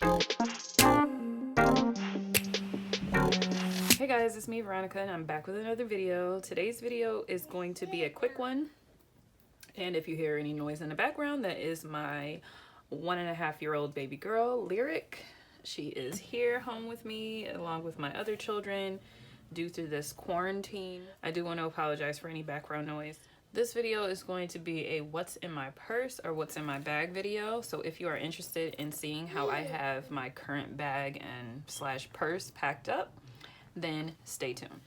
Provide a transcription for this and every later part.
Hey guys, it's me Veronica and I'm back with another video. Today's video is going to be a quick one, and if you hear any noise in the background, that is my 1.5-year-old baby girl, Lyric. She is here home with me along with my other children due to this quarantine. I do want to apologize for any background noise. This video is going to be a what's in my purse or what's in my bag video. So if you are interested in seeing how I have my current bag and slash purse packed up, then stay tuned.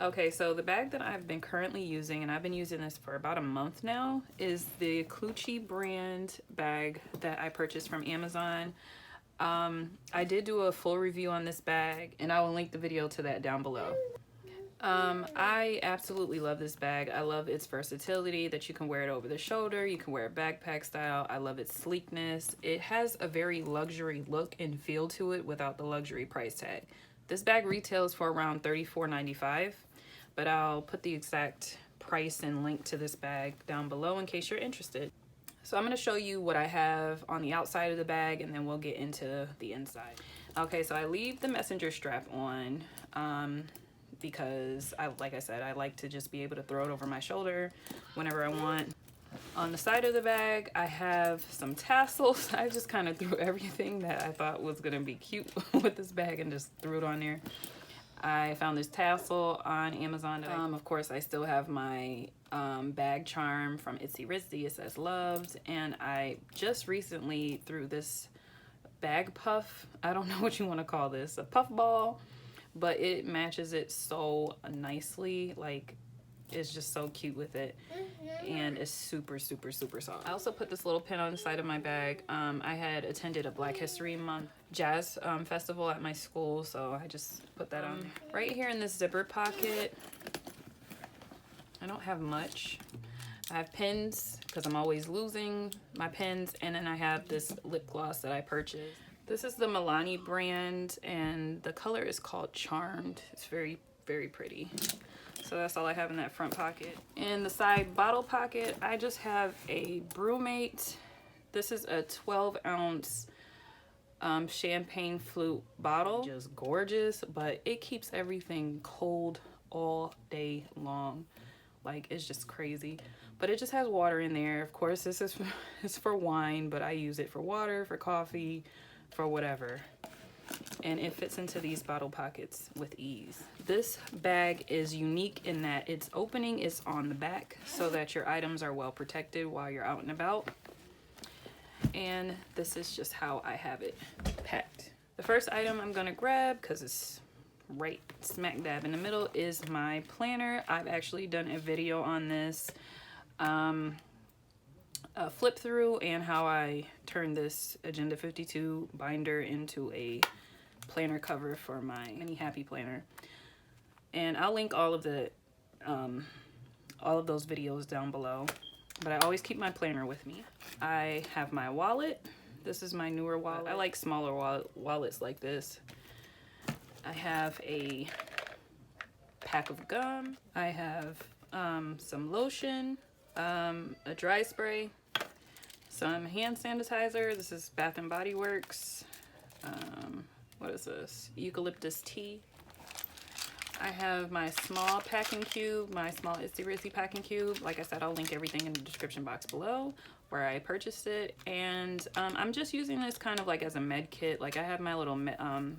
Okay, so the bag that I've been currently using, and I've been using this for about a month now, is the Clutchy brand bag that I purchased from Amazon. I did do a full review on this bag, and I will link the video to that down below. I absolutely love this bag. I love its versatility, that you can wear it over the shoulder, you can wear it backpack style. I love its sleekness. It has a very luxury look and feel to it without the luxury price tag. This bag retails for around $34.95, but I'll put the exact price and link to this bag down below in case you're interested. So I'm going to show you what I have on the outside of the bag, and then we'll get into the inside. Okay, so I leave the messenger strap on because, like I said, I like to just be able to throw it over my shoulder whenever I want. On the side of the bag, I have some tassels. I just kind of threw everything that I thought was going to be cute with this bag and just threw it on there. I found this tassel on Amazon. Of course, I still have my bag charm from Itsy Ritzy. It says loved. And I just recently threw this bag puff. I don't know what you want to call this. A puff ball. But it matches it so nicely. Like, it's just so cute with it, and it's super soft. I also put this little pin on the side of my bag. I had attended a Black History Month jazz festival at my school, so I just put that on. Right here in this zipper pocket, I don't have much. I have pens because I'm always losing my pens, and then I have this lip gloss that I purchased. This is the Milani brand, and the color is called Charmed. It's very pretty. So that's all I have in that front pocket. In the side bottle pocket, I just have a Brewmate. This is a 12-ounce champagne flute bottle. Just gorgeous, but it keeps everything cold all day long. Like, it's just crazy. But it just has water in there. Of course, this is it's for wine, but I use it for water, for coffee, for whatever. And it fits into these bottle pockets with ease. This bag is unique in that its opening is on the back so that your items are well protected while you're out and about. And this is just how I have it packed. The first item I'm gonna grab, because it's right smack dab in the middle, is my planner. I've actually done a video on this flip through and how I turned this Agenda 52 binder into a planner cover for my mini happy planner, and I'll link all of those videos down below. But I always keep my planner with me. I have my wallet. This is my newer wallet. I like smaller wallets like this. I have a pack of gum. I have some lotion, a dry spray, some hand sanitizer. This is Bath and Body Works. What is this? Eucalyptus tea. I have my small packing cube, my small Itsy Ritzy packing cube. Like I said, I'll link everything in the description box below where I purchased it. And I'm just using this kind of like as a med kit. Like, I have my little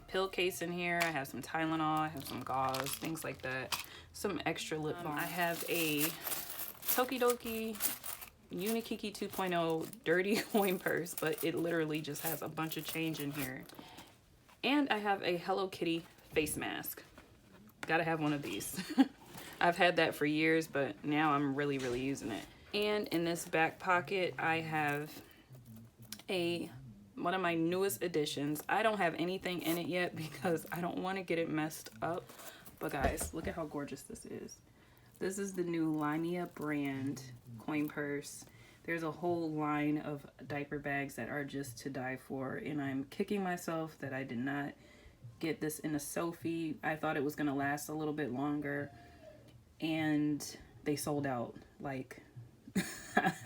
pill case in here. I have some Tylenol, I have some gauze, things like that. Some extra lip balm. I have a Tokidoki Unikiki 2.0 dirty coin purse, but it literally just has a bunch of change in here. And I have a Hello Kitty face mask. Gotta have one of these. I've had that for years, but now I'm really using it. And in this back pocket, I have one of my newest additions. I don't have anything in it yet because I don't want to get it messed up. But guys, look at how gorgeous this is. This is the new Limea brand coin purse. There's a whole line of diaper bags that are just to die for, and I'm kicking myself that I did not get this in a Sophie. I thought it was gonna last a little bit longer, and they sold out like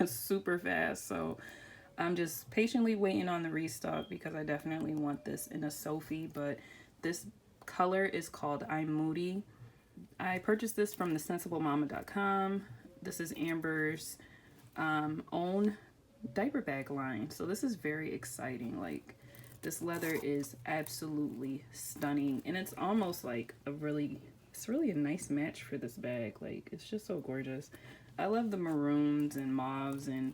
super fast. So I'm just patiently waiting on the restock because I definitely want this in a Sophie, but this color is called I'm Moody. I purchased this from thesensiblemama.com. This is Amber's own diaper bag line. So this is very exciting. Like, this leather is absolutely stunning, and it's almost like it's really a nice match for this bag. Like, it's just so gorgeous. I love the maroons and mauves and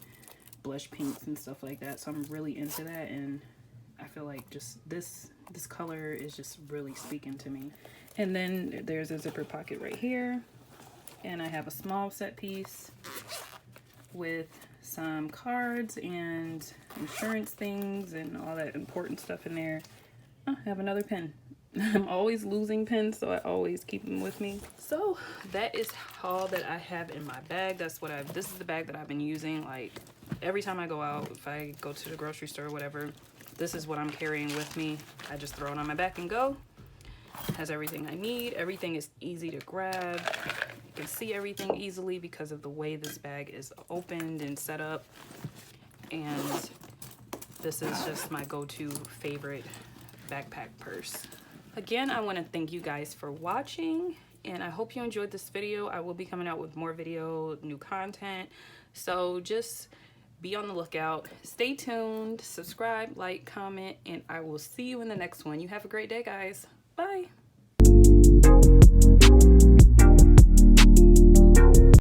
blush pinks and stuff like that, so I'm really into that, and I feel like just this color is just really speaking to me. And then there's a zipper pocket right here, and I have a small set piece with some cards and insurance things and all that important stuff in there. I have another pen. I'm always losing pens, so I always keep them with me. So that is all that I have in my bag. This is the bag that I've been using like every time I go out. If I go to the grocery store or whatever, this is what I'm carrying with me. I just throw it on my back and go. It has everything I need. Everything is easy to grab. You can see everything easily because of the way this bag is opened and set up. And this is just my go-to favorite backpack purse. Again, I want to thank you guys for watching, and I hope you enjoyed this video. I will be coming out with more new content, so just be on the lookout. Stay tuned, subscribe, like, comment, and I will see you in the next one. You have a great day, guys. Bye.